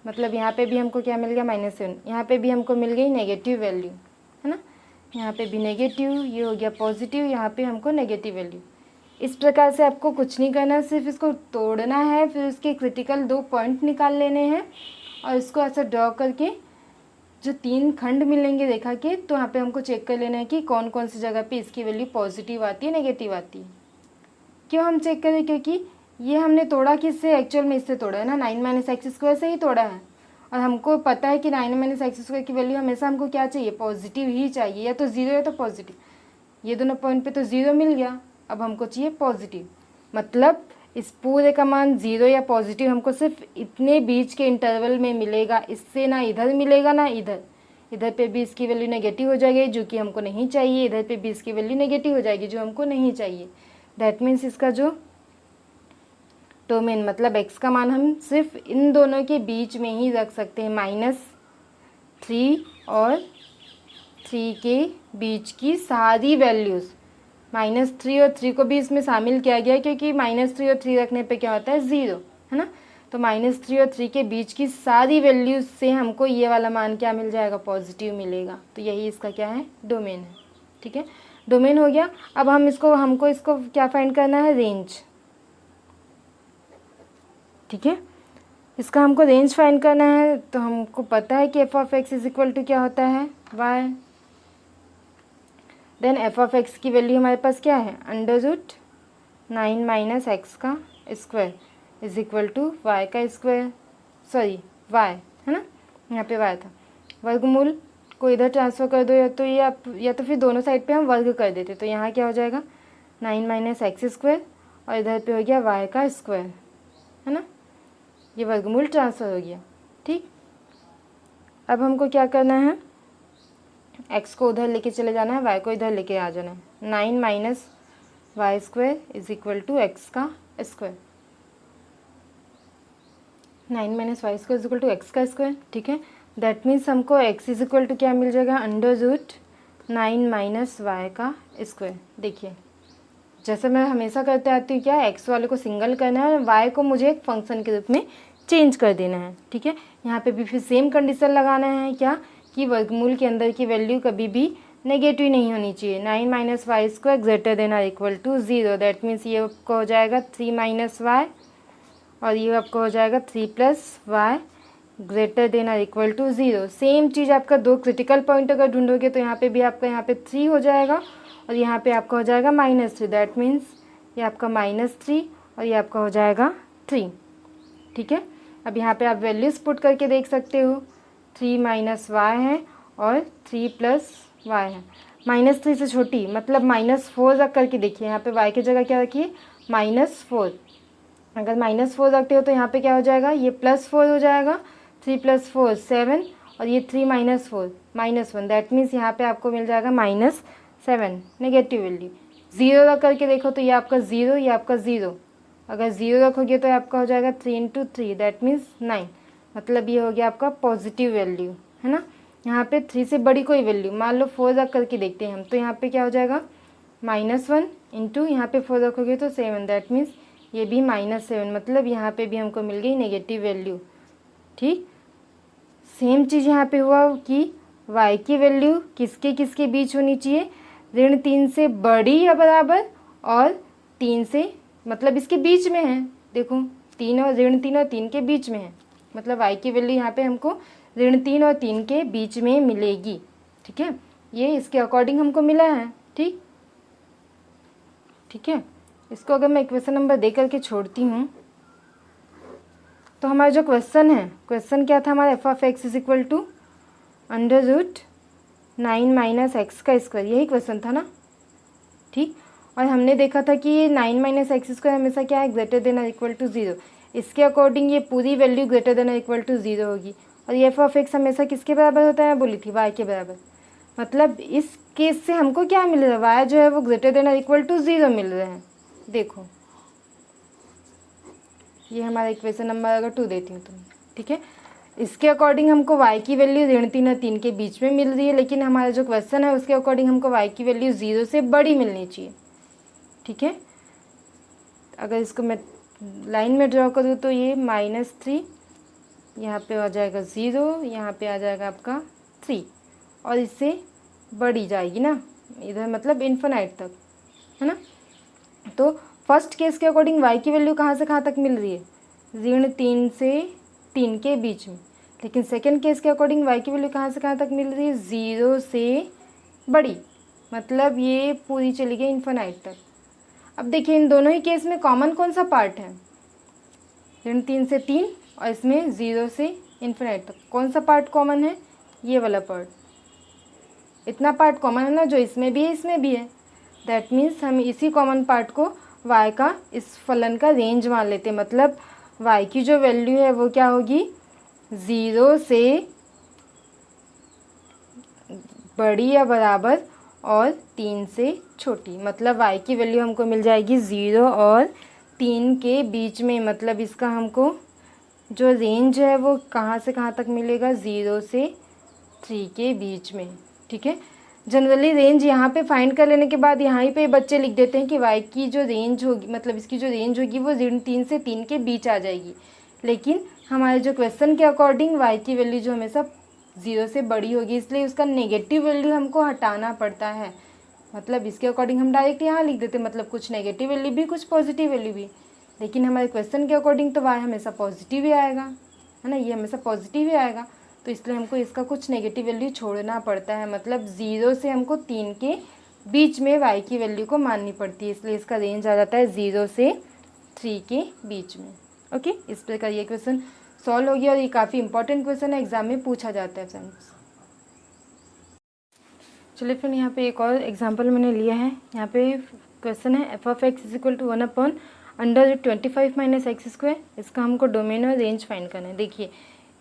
मतलब यहाँ पे भी हमको क्या मिल गया -7, यहाँ पे भी हमको मिल गई नेगेटिव वैल्यू, है ना। यहाँ पे भी नेगेटिव, ये हो गया पॉजिटिव, यहाँ पे हमको नेगेटिव वैल्यू। इस प्रकार से आपको कुछ नहीं करना, सिर्फ इसको तोड़ना है, फिर उसके क्रिटिकल 2 पॉइंट निकाल लेने हैं और इसको ऐसा ड्रॉ करके जो 3 खंड मिलेंगे रेखा के, तो यहाँ पे हमको चेक कर लेना है कि कौन कौन सी जगह पे इसकी वैल्यू पॉजिटिव आती है नेगेटिव आती है। क्यों हम चेक करें, क्योंकि ये हमने तोड़ा किससे, एक्चुअल में इससे तोड़ा है ना, 9 माइनस एक्स स्क्वायर से ही तोड़ा है। और हमको पता है कि 9 माइनस एक्स स्क्वायर की वैल्यू हमेशा हमको क्या चाहिए पॉजिटिव ही चाहिए, या तो 0 या तो पॉजिटिव। ये दोनों पॉइंट पे तो 0 मिल गया, अब हमको चाहिए पॉजिटिव, मतलब इस पूरे का मान 0 या पॉजिटिव हमको सिर्फ इतने बीच के इंटरवल में मिलेगा, इससे ना इधर मिलेगा ना इधर। इधर पे भी इसकी वैल्यू नेगेटिव हो जाएगी जो कि हमको नहीं चाहिए, इधर पे भी इसकी वैल्यू नेगेटिव हो जाएगी जो हमको नहीं चाहिए। दैट मीन्स इसका जो डोमेन मतलब x का मान हम सिर्फ इन दोनों के बीच में ही रख सकते हैं, -3 और 3 के बीच की सारी वैल्यूज़। -3 और 3 को भी इसमें शामिल किया गया क्योंकि -3 और 3 रखने पे क्या होता है 0, है ना। तो -3 और 3 के बीच की सारी वैल्यूज़ से हमको ये वाला मान क्या मिल जाएगा पॉजिटिव मिलेगा। तो यही इसका क्या है डोमेन है, ठीक है। डोमेन हो गया। अब हमको इसको क्या फाइंड करना है रेंज, ठीक है। इसका हमको रेंज फाइंड करना है। तो हमको पता है कि f(x) इज इक्वल टू क्या होता है y, देन f(x) की वैल्यू हमारे पास क्या है √9 माइनस एक्स का square is equal to y का स्क्वायर, सॉरी y, है ना, यहाँ पे y था। वर्गमूल को इधर ट्रांसफ़र कर दो, या तो फिर दोनों साइड पे हम वर्ग कर देते, तो यहाँ क्या हो जाएगा 9 माइनस एक्स स्क्वायर और इधर पे हो गया y का स्क्वायर, है ना। ये वर्गमूल ट्रांसफ़र हो गया, ठीक। अब हमको क्या करना है x को उधर लेके चले जाना है, y को इधर लेके आ जाना है। 9 minus Y square is equal to X का square, 9 minus Y square is equal to X का स्क्वायर, ठीक है। दैट मीन्स हमको x इज इक्वल टू क्या मिल जाएगा √9 माइनस वाई का स्क्वायर। देखिए जैसे मैं हमेशा करते आती हूँ, क्या x वाले को सिंगल करना है और y को मुझे एक फंक्शन के रूप में चेंज कर देना है, ठीक है। यहाँ पे भी फिर सेम कंडीशन लगाना है, क्या कि वर्गमूल के अंदर की वैल्यू कभी भी नेगेटिव नहीं होनी चाहिए। 9 minus Y square greater than or equal to 0, that means ये आपको हो जाएगा 3 माइनस वाई और ये आपको हो जाएगा 3 plus y greater than or equal to 0। Same चीज़ आपका 2 क्रिटिकल पॉइंट अगर ढूंढोगे तो यहाँ पे भी आपका यहाँ पे 3 हो जाएगा और यहाँ पे आपका हो जाएगा -3, दैट मीन्स ये आपका -3 और ये आपका हो जाएगा 3, ठीक है। अब यहाँ पे आप वैल्यूज़ पुट करके देख सकते हो, 3 माइनस वाई है और 3 प्लस वाई है। -3 से छोटी मतलब -4 रख करके देखिए, यहाँ पे y की जगह क्या रखिए -4। अगर -4 रखते हो तो यहाँ पे क्या हो जाएगा ये +4 हो जाएगा, 3 + 4 7 और ये 3 - 4 -1, दैट मीन्स यहाँ पे आपको मिल जाएगा -7 नेगेटिव वैल्यू। 0 रख करके देखो तो ये आपका 0, ये आपका 0। अगर 0 रखोगे तो आपका हो जाएगा 3 × 3 दैट मीन्स 9, मतलब ये हो गया आपका पॉजिटिव वैल्यू, है ना। यहाँ पे 3 से बड़ी कोई वैल्यू, मान लो 4 रख करके देखते हैं हम, तो यहाँ पे क्या हो जाएगा -1 इंटू यहाँ पे 4 रखोगे तो 7, दैट मीन्स ये भी -7, मतलब यहाँ पे भी हमको मिल गई नेगेटिव वैल्यू। ठीक, सेम चीज़ यहाँ पे हुआ कि y की वैल्यू किसके किसके बीच होनी चाहिए, -3 से बड़ी या बराबर और 3 से, मतलब इसके बीच में है, देखो 3 और -3 और 3 के बीच में है, मतलब y की वैल्यू यहाँ पे हमको -3 और 3 के बीच में मिलेगी। ठीक है, ये इसके अकॉर्डिंग हमको मिला है। ठीक, ठीक है, इसको अगर मैं इक्वेशन नंबर दे करके छोड़ती हूँ तो हमारा जो क्वेश्चन है, क्वेश्चन क्या था हमारा, f(x) = √9 - x², यही क्वेश्चन था ना। ठीक, और हमने देखा था कि ये 9 - x² हमेशा क्या है, >= 0। इसके अकॉर्डिंग ये पूरी वैल्यू >= 0 होगी, और ये f(x) हमेशा किसके बराबर होता है, बोली थी y के बराबर। मतलब इस केस से हमको क्या मिल रहा है, y जो है वो >= 0 मिल रहा है। देखो ये हमारा इक्वेशन नंबर अगर 2 देती हूँ तुम्हें। ठीक है, इसके अकॉर्डिंग हमको y की वैल्यू ऋण 3 और 3 के बीच में मिल रही है, लेकिन हमारा जो क्वेश्चन है उसके अकॉर्डिंग हमको y की वैल्यू 0 से बड़ी मिलनी चाहिए। ठीक है, अगर इसको मैं लाइन में ड्रॉ करूँ तो ये -3, यहाँ पे आ जाएगा 0, यहाँ पे आ जाएगा आपका 3, और इससे बढ़ी जाएगी ना इधर, मतलब इन्फिनाइट तक, है ना। तो फर्स्ट केस के अकॉर्डिंग y की वैल्यू कहाँ से कहाँ तक मिल रही है, ऋण 3 से 3 के बीच में, लेकिन सेकेंड केस के अकॉर्डिंग y की वैल्यू कहाँ से कहाँ तक मिल रही है, 0 से बड़ी, मतलब ये पूरी चली गई इन्फिनाइट तक। अब देखिए इन दोनों ही केस में कॉमन कौन सा पार्ट है, ऋण 3 से 3 और इसमें 0 से इन्फिनाइट तक, कौन सा पार्ट कॉमन है, ये वाला पार्ट। इतना पार्ट कॉमन है ना, जो इसमें भी है इसमें भी है, दैट मीन्स हम इसी कॉमन पार्ट को y का, इस फलन का रेंज मान लेते हैं। मतलब y की जो वैल्यू है वो क्या होगी, 0 से बड़ी या बराबर और 3 से छोटी, मतलब y की वैल्यू हमको मिल जाएगी 0 और 3 के बीच में। मतलब इसका हमको जो रेंज है वो कहाँ से कहाँ तक मिलेगा, 0 से 3 के बीच में। ठीक है, जनरली रेंज यहाँ पे फाइंड कर लेने के बाद यहाँ ही पे बच्चे लिख देते हैं कि y की जो रेंज होगी, मतलब इसकी जो रेंज होगी वो ऋण 3 से 3 के बीच आ जाएगी, लेकिन हमारे जो क्वेश्चन के अकॉर्डिंग y की वैल्यू जो हमेशा 0 से बड़ी होगी, इसलिए उसका नेगेटिव वैल्यू हमको हटाना पड़ता है। मतलब इसके अकॉर्डिंग हम डायरेक्ट यहाँ लिख देते, मतलब कुछ नेगेटिव वैल्यू भी कुछ पॉजिटिव वैल्यू भी, लेकिन हमारे क्वेश्चन के अकॉर्डिंग तो y हमेशा पॉजिटिव ही आएगा, है ना, ये हमेशा पॉजिटिव ही आएगा, तो इसलिए हमको इसका कुछ नेगेटिव वैल्यू छोड़ना पड़ता है। मतलब 0 से हमको 3 के बीच में y की वैल्यू को माननी पड़ती है, इसलिए इसका रेंज आ जाता है 0 से 3 के बीच में। ओके, इस प्रकार ये क्वेश्चन सॉल्व हो गया, और ये काफ़ी इंपॉर्टेंट क्वेश्चन है, एग्जाम में पूछा जाता है फ्रेंड्स। चलिए फिर यहाँ पे एक और एग्जाम्पल मैंने लिया है। यहाँ पे क्वेश्चन है f(x) = 1/25 - x²। इसका हमको डोमेन और रेंज फाइंड करना है। देखिए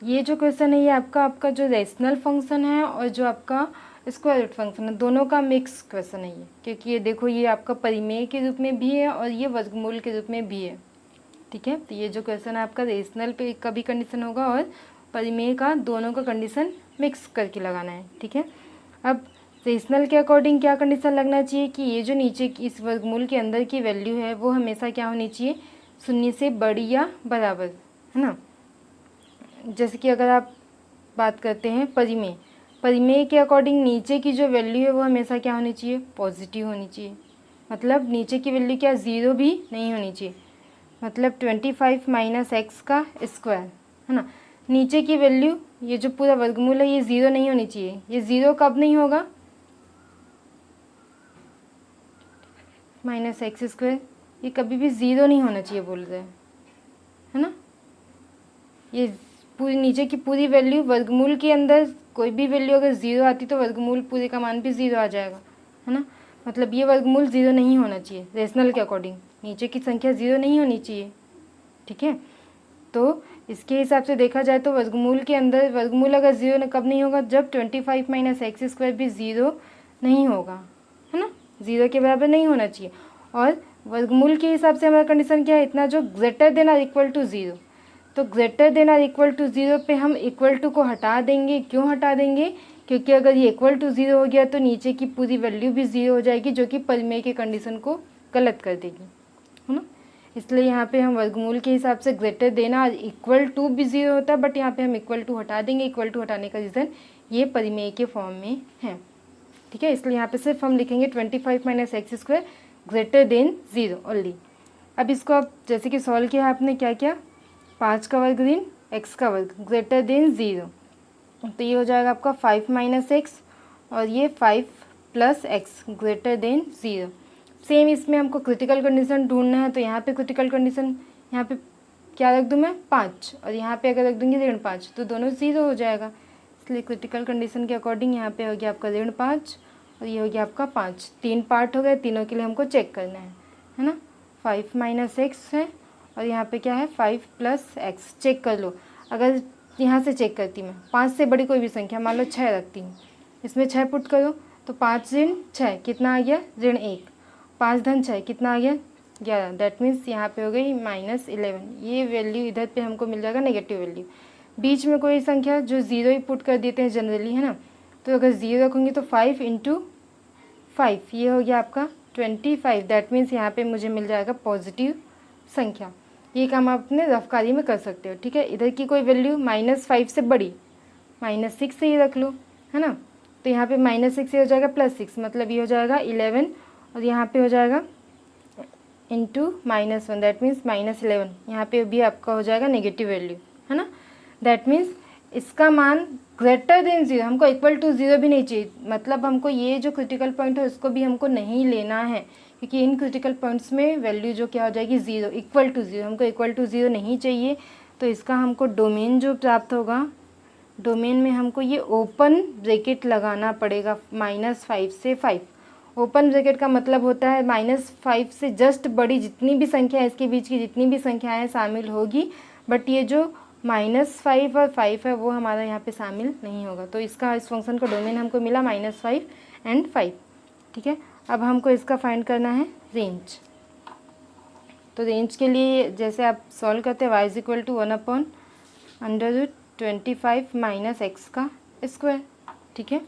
ये जो क्वेश्चन है ये आपका जो रेशनल फंक्शन है और जो आपका स्क्वायर रूट फंक्शन है, दोनों का मिक्स क्वेश्चन है ये, क्योंकि ये देखो ये आपका परिमेय के रूप में भी है और ये वर्गमूल के रूप में भी है। ठीक है, तो ये जो क्वेश्चन है आपका रेशनल पे का भी कंडीशन होगा और परिमेय का, दोनों का कंडीशन मिक्स करके लगाना है। ठीक है, अब रेशनल के अकॉर्डिंग क्या कंडीशन लगना चाहिए कि ये जो नीचे की इस वर्गमूल के अंदर की वैल्यू है वो हमेशा क्या होनी चाहिए, 0 से बड़ी या बराबर, है ना। जैसे कि अगर आप बात करते हैं परिमेय, परिमेय के अकॉर्डिंग नीचे की जो वैल्यू है वो हमेशा क्या होनी चाहिए, पॉजिटिव होनी चाहिए। मतलब नीचे की वैल्यू क्या, 0 भी नहीं होनी चाहिए, मतलब 25 - x², है ना। नीचे की वैल्यू, ये जो पूरा वर्गमूल है ये 0 नहीं होनी चाहिए। ये 0 कब नहीं होगा, -x², ये कभी भी 0 नहीं होना चाहिए बोल रहे हैं, है ना। ये पूरी नीचे की पूरी वैल्यू, वर्गमूल के अंदर कोई भी वैल्यू अगर 0 आती तो वर्गमूल पूरे का मान भी 0 आ जाएगा, है ना। मतलब ये वर्गमूल 0 नहीं होना चाहिए रेशनल के अकॉर्डिंग, नीचे की संख्या 0 नहीं होनी चाहिए। ठीक है, तो इसके हिसाब से देखा जाए तो वर्गमूल के अंदर, वर्गमूल अगर 0 कब नहीं होगा, जब 25 - x² भी 0 नहीं होगा, है ना, 0 के बराबर नहीं होना चाहिए। और वर्गमूल के हिसाब से हमारा कंडीशन क्या है, इतना जो > 0, तो > 0 पे हम इक्वल टू को हटा देंगे। क्यों हटा देंगे, क्योंकि अगर ये इक्वल टू 0 हो गया तो नीचे की पूरी वैल्यू भी 0 हो जाएगी, जो कि परिमेय की कंडीशन को गलत कर देगी, है ना। इसलिए यहाँ पे हम वर्गमूल के हिसाब से ग्रेटर देना इक्वल टू भी 0 होता है, बट यहाँ पे हम इक्वल टू हटा देंगे। इक्वल टू हटाने का रीज़न ये परिमेय के फॉर्म में है, ठीक है। इसलिए यहाँ पे सिर्फ हम लिखेंगे 25 minus x square greater then 0 only. अब इसको आप जैसे कि सॉल्व किया आपने, क्या क्या, 5 का वर्ग ऋण एक्स का वर्ग ग्रेटर देन 0, तो ये हो जाएगा आपका 5 माइनस एक्स और ये 5 plus x greater than 0। Same इसमें हमको क्रिटिकल कंडीशन ढूंढना है, तो यहाँ पे क्रिटिकल कंडीशन यहाँ पे क्या रख दूँ मैं, 5, और यहाँ पे अगर रख दूँगी ऋण 5 तो दोनों 0 हो जाएगा। इसलिए क्रिटिकल कंडीशन के अकॉर्डिंग यहाँ पे हो गया आपका ऋण 5 और ये हो गया आपका 5। 3 पार्ट हो गए, तीनों के लिए हमको चेक करना है ना। 5 माइनस एक्स है और यहाँ पे क्या है 5 प्लस एक्स। चेक कर लो, अगर यहाँ से चेक करती मैं 5 से बड़ी कोई भी संख्या, मान लो 6 रखती हूँ, इसमें 6 पुट करो तो 5 ऋण 6 कितना आ गया, ऋण 1। 5 धन 6 कितना आ गया, 11। दैट मीन्स यहाँ पे हो गई -11। ये वैल्यू इधर पे हमको मिल जाएगा नेगेटिव वैल्यू। बीच में कोई संख्या जो 0 ही पुट कर देते हैं जनरली, है ना, तो अगर 0 रखूँगी तो 5 × 5 ये हो गया आपका 25। दैट मीन्स यहाँ पे मुझे मिल जाएगा पॉजिटिव संख्या। ये काम आप अपने रफकारी में कर सकते हो, ठीक है। इधर की कोई वैल्यू -5 से बड़ी, -6 से ही रख लो, है ना, तो यहाँ पे -6 से हो जाएगा +6, मतलब ये हो जाएगा 11 और यहाँ पे हो जाएगा इंटू -1, दैट मीन्स -11। यहाँ पे भी आपका हो जाएगा नेगेटिव वैल्यू, है ना। दैट मीन्स इसका मान ग्रेटर देन 0, हमको इक्वल टू 0 भी नहीं चाहिए, मतलब हमको ये जो क्रिटिकल पॉइंट है उसको भी हमको नहीं लेना है, क्योंकि इन क्रिटिकल पॉइंट्स में वैल्यू जो क्या हो जाएगी 0, इक्वल टू 0। हमको इक्वल टू 0 नहीं चाहिए, तो इसका हमको डोमेन जो प्राप्त होगा, डोमेन में हमको ये ओपन ब्रैकेट लगाना पड़ेगा -5 से 5। ओपन ब्रैकेट का मतलब होता है -5 से जस्ट बड़ी जितनी भी संख्या है, इसके बीच की जितनी भी संख्याएं शामिल होगी, बट ये जो -5 और 5 है वो हमारा यहाँ पे शामिल नहीं होगा। तो इसका, इस फंक्शन का डोमेन हमको मिला -5 एंड 5, ठीक है। अब हमको इसका फाइंड करना है रेंज। तो रेंज के लिए जैसे आप सॉल्व करते हैं y = 1/√25 माइनस एक्स का स्क्वायर, ठीक है।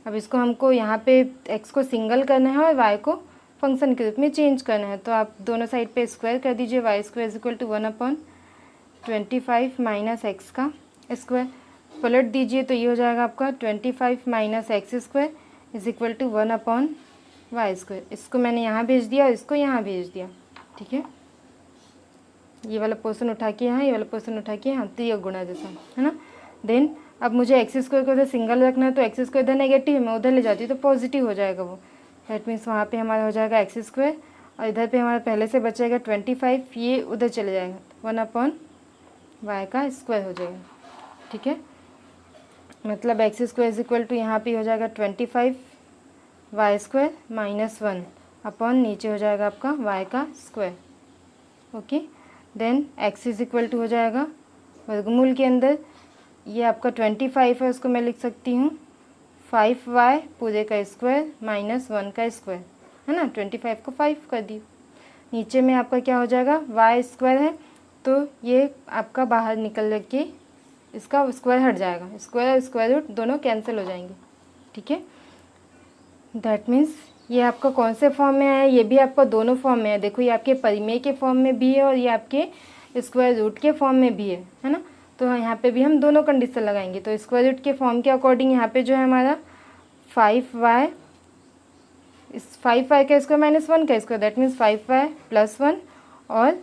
अब इसको हमको यहाँ पे x को सिंगल करना है और y को फंक्शन के रूप में चेंज करना है, तो आप दोनों साइड पे स्क्वायर कर दीजिए। y² = 1/25 माइनस एक्स का स्क्वायर, पलट दीजिए तो ये हो जाएगा आपका 25 माइनस एक्स स्क्वायर = 1/y²। इसको मैंने यहाँ भेज दिया और इसको यहाँ भेज दिया, ठीक है। ये वाला पोर्शन उठा के यहाँ, ये वाला पोर्शन उठा के यहाँ, तो ये गुणा जैसा, है ना। देन अब मुझे x² को उधर सिंगल रखना है, तो x² इधर नेगेटिव है, मैं उधर ले जाती हूँ तो पॉजिटिव हो जाएगा वो। दैट मीन्स वहाँ पे हमारा हो जाएगा x² और इधर पे हमारा पहले से बचेगा 25, ये उधर चले जाएगा, 1/y² हो जाएगा, ठीक है। मतलब x² यहाँ पे हो जाएगा 25 y² -1 अपॉन नीचे हो जाएगा आपका y², ओके। देन x = हो जाएगा वर्गमूल के अंदर, ये आपका 25 है, उसको मैं लिख सकती हूँ 5y पूरे का स्क्वायर -1 का स्क्वायर, है ना। 25 को 5 कर दी। नीचे में आपका क्या हो जाएगा, y² है, तो ये आपका बाहर निकल के इसका स्क्वायर हट जाएगा, स्क्वायर और स्क्वायर रूट दोनों कैंसिल हो जाएंगे, ठीक है। दैट मीन्स ये आपका कौन से फॉर्म में है, ये भी आपका दोनों फॉर्म में है। देखो ये आपके परिमेय के फॉर्म में भी है और ये आपके स्क्वायर रूट के फॉर्म में भी है ना। तो यहाँ पे भी हम दोनों कंडीशन लगाएंगे। तो स्क्वायर रूट के फॉर्म के अकॉर्डिंग यहाँ पे जो है हमारा 5y, इस 5y का स्क्वायर -1 का स्क्वायर, दैट मीन्स 5y + 1 और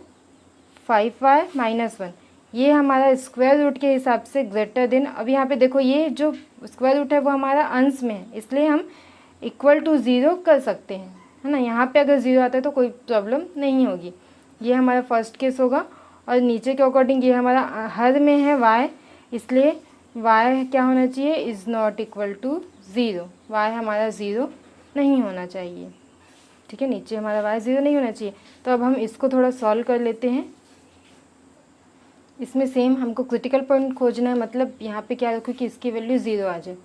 5y -1, ये हमारा स्क्वायर रूट के हिसाब से ग्रेटर देन। अब यहाँ पे देखो ये जो स्क्वायर रूट है वो हमारा अंश में है, इसलिए हम इक्वल टू 0 कर सकते हैं, है ना। यहाँ पे अगर 0 आता है तो कोई प्रॉब्लम नहीं होगी। ये हमारा फर्स्ट केस होगा। और नीचे के अकॉर्डिंग ये हमारा हर में है y, इसलिए y क्या होना चाहिए, is not equal to 0। y हमारा 0 नहीं होना चाहिए, ठीक है। नीचे हमारा y 0 नहीं होना चाहिए। तो अब हम इसको थोड़ा सॉल्व कर लेते हैं। इसमें सेम हमको क्रिटिकल पॉइंट खोजना है, मतलब यहाँ पे क्या रखूँ कि इसकी वैल्यू 0 आ जाए।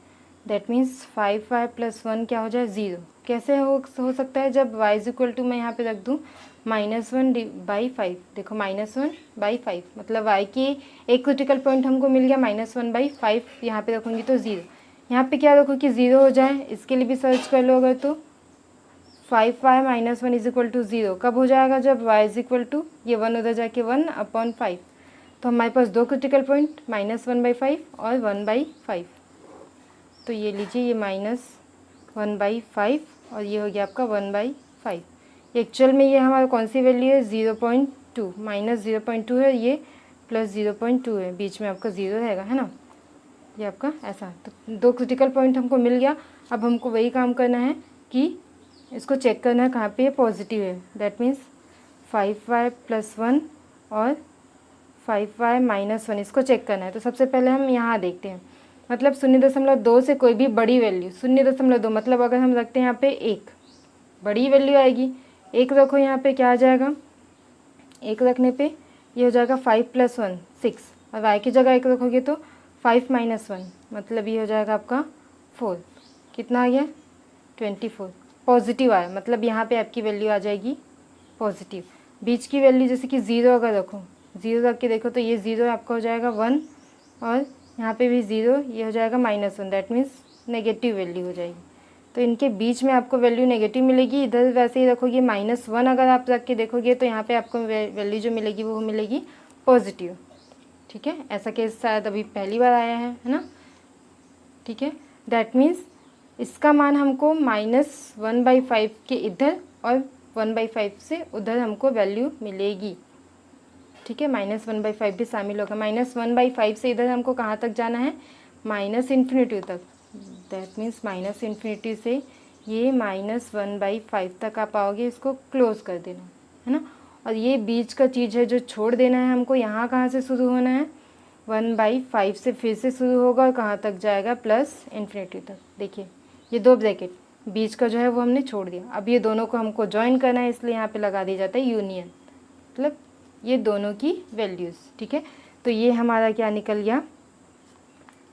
दैट मीन्स 5y + 1 क्या हो जाए 0। कैसे हो सकता है, जब y = मैं यहाँ पे रख दूँ -1/5। देखो -1/5 मतलब y की एक क्रिटिकल पॉइंट हमको मिल गया, -1/5 यहाँ पे रखूँगी तो 0। यहाँ पे क्या रखो कि 0 हो जाए, इसके लिए भी सर्च कर लो अगर तो 5y minus 1 is equal to 0 कब हो जाएगा, जब y इज इक्वल टू ये 1 उधर जाके 1/5। तो हमारे पास दो क्रिटिकल पॉइंट -1/5 और 1/5। तो ये लीजिए, ये -1/5 और ये हो गया आपका 1/5। एक्चुअल में ये हमारा कौन सी वैल्यू है, 0.2 -0.2 है, ये +0.2 है, बीच में आपका 0 रहेगा, है ना, ये आपका ऐसा। तो दो क्रिटिकल पॉइंट हमको मिल गया। अब हमको वही काम करना है कि इसको चेक करना है कहाँ पे पॉजिटिव है। दैट मीन्स 5y + 1 और 5y - 1 इसको चेक करना है। तो सबसे पहले हम यहाँ देखते हैं, मतलब 0.2 से कोई भी बड़ी वैल्यू 0.2 मतलब अगर हम रखते हैं यहाँ पे 1 बड़ी वैल्यू आएगी। 1 रखो यहाँ पे क्या आ जाएगा, 1 रखने पे ये हो जाएगा 5 + 1 6 और y की जगह 1 रखोगे तो 5 - 1 मतलब ये हो जाएगा आपका 4। कितना आ गया, 24 पॉजिटिव आया, मतलब यहाँ पे आपकी वैल्यू आ जाएगी पॉजिटिव। बीच की वैल्यू जैसे कि 0 अगर रखो, 0 रख के देखो तो ये 0 आपका हो जाएगा 1 और यहाँ पे भी 0, ये हो जाएगा -1, दैट मीन्स नेगेटिव वैल्यू हो जाएगी। तो इनके बीच में आपको वैल्यू नेगेटिव मिलेगी। इधर वैसे ही रखोगे -1 अगर आप रख के देखोगे तो यहाँ पे आपको वैल्यू जो मिलेगी वो मिलेगी पॉजिटिव। ठीक है, ऐसा केस शायद अभी पहली बार आया है ना। ठीक है, दैट मीन्स इसका मान हमको -1/5 के इधर और 1/5 से उधर हमको वैल्यू मिलेगी। ठीक है, -1/5 भी शामिल होगा। -1/5 से इधर हमको कहाँ तक जाना है, -∞ तक। दैट मीन्स -∞ से ये -1/5 तक आप आओगे, इसको क्लोज कर देना है ना। और ये बीच का चीज़ है जो छोड़ देना है हमको। यहाँ कहाँ से शुरू होना है, 1/5 से फिर से शुरू होगा और कहाँ तक जाएगा, +∞ तक। देखिए ये दो ब्रैकेट बीच का जो है वो हमने छोड़ दिया। अब ये दोनों को हमको ज्वाइन करना है, इसलिए यहाँ पे लगा दिया जाता है यूनियन, मतलब ये दोनों की वैल्यूज़। ठीक है, तो ये हमारा क्या निकल गया,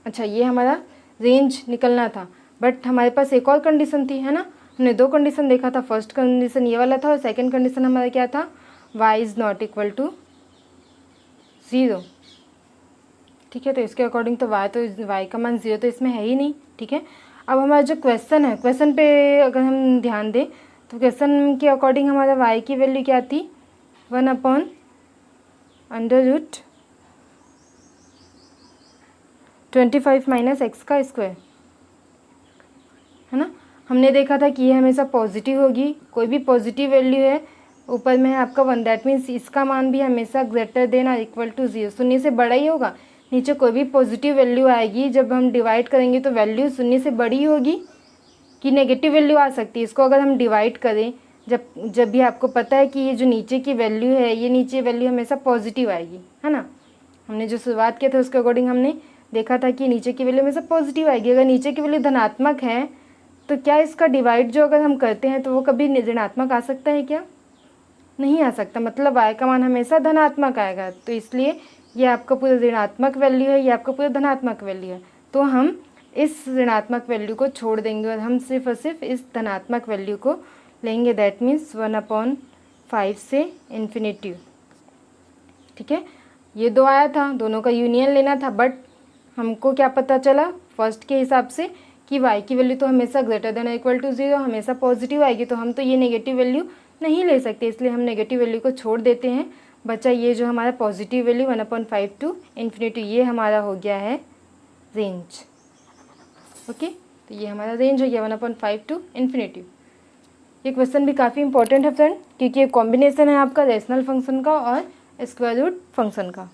अच्छा ये हमारा रेंज निकलना था, बट हमारे पास एक और कंडीशन थी, है ना। हमने दो कंडीशन देखा था, फर्स्ट कंडीशन ये वाला था और सेकंड कंडीशन हमारा क्या था, y is not equal to 0। ठीक है, तो इसके अकॉर्डिंग तो y का मान 0 तो इसमें है ही नहीं। ठीक है, अब हमारा जो क्वेश्चन है, क्वेश्चन पे अगर हम ध्यान दें तो क्वेश्चन के अकॉर्डिंग हमारा y की वैल्यू क्या थी, 1/√25 - x का स्क्वायर, है ना। हमने देखा था कि ये हमेशा पॉजिटिव होगी, कोई भी पॉजिटिव वैल्यू है ऊपर में है आपका 1, दैट मीन्स इसका मान भी हमेशा ग्रेटर देन और इक्वल टू 0, 0 से बड़ा ही होगा। नीचे कोई भी पॉजिटिव वैल्यू आएगी, जब हम डिवाइड करेंगे तो वैल्यू 0 से बड़ी होगी कि नेगेटिव वैल्यू आ सकती है। इसको अगर हम डिवाइड करें, जब भी आपको पता है कि ये जो नीचे की वैल्यू है, ये नीचे वैल्यू हमेशा पॉजिटिव आएगी, है ना। हमने जो शुरुआत किया था उसके अकॉर्डिंग हमने देखा था कि नीचे की वैल्यू हमेशा पॉजिटिव आएगी। अगर नीचे की वैल्यू धनात्मक है तो क्या इसका डिवाइड जो अगर हम करते हैं तो वो कभी ऋणात्मक आ सकता है क्या, नहीं आ सकता। मतलब y का मान हमेशा धनात्मक आएगा। तो इसलिए ये आपका पूरा ऋणात्मक वैल्यू है, ये आपका पूरा धनात्मक वैल्यू है। तो हम इस ऋणात्मक वैल्यू को छोड़ देंगे और हम सिर्फ और सिर्फ इस धनात्मक वैल्यू को लेंगे, दैट मीन्स 1/5 से ∞। ठीक है, ये दो आया था, दोनों का यूनियन लेना था, बट हमको क्या पता चला फर्स्ट के हिसाब से कि y की वैल्यू तो हमेशा ग्रेटर देन इक्वल टू 0, हमेशा पॉजिटिव आएगी। तो हम तो ये नेगेटिव वैल्यू नहीं ले सकते, इसलिए हम नेगेटिव वैल्यू को छोड़ देते हैं। बचा ये जो हमारा पॉजिटिव वैल्यू 1/5 to ∞, ये हमारा हो गया है रेंज। ओके, तो ये हमारा रेंज हो गया 1/5 to ∞। ये क्वेश्चन भी काफ़ी इंपॉर्टेंट है फ्रेंड, क्योंकि ये कॉम्बिनेशन है आपका रेशनल फंक्शन का और स्क्वायर रूट फंक्शन का।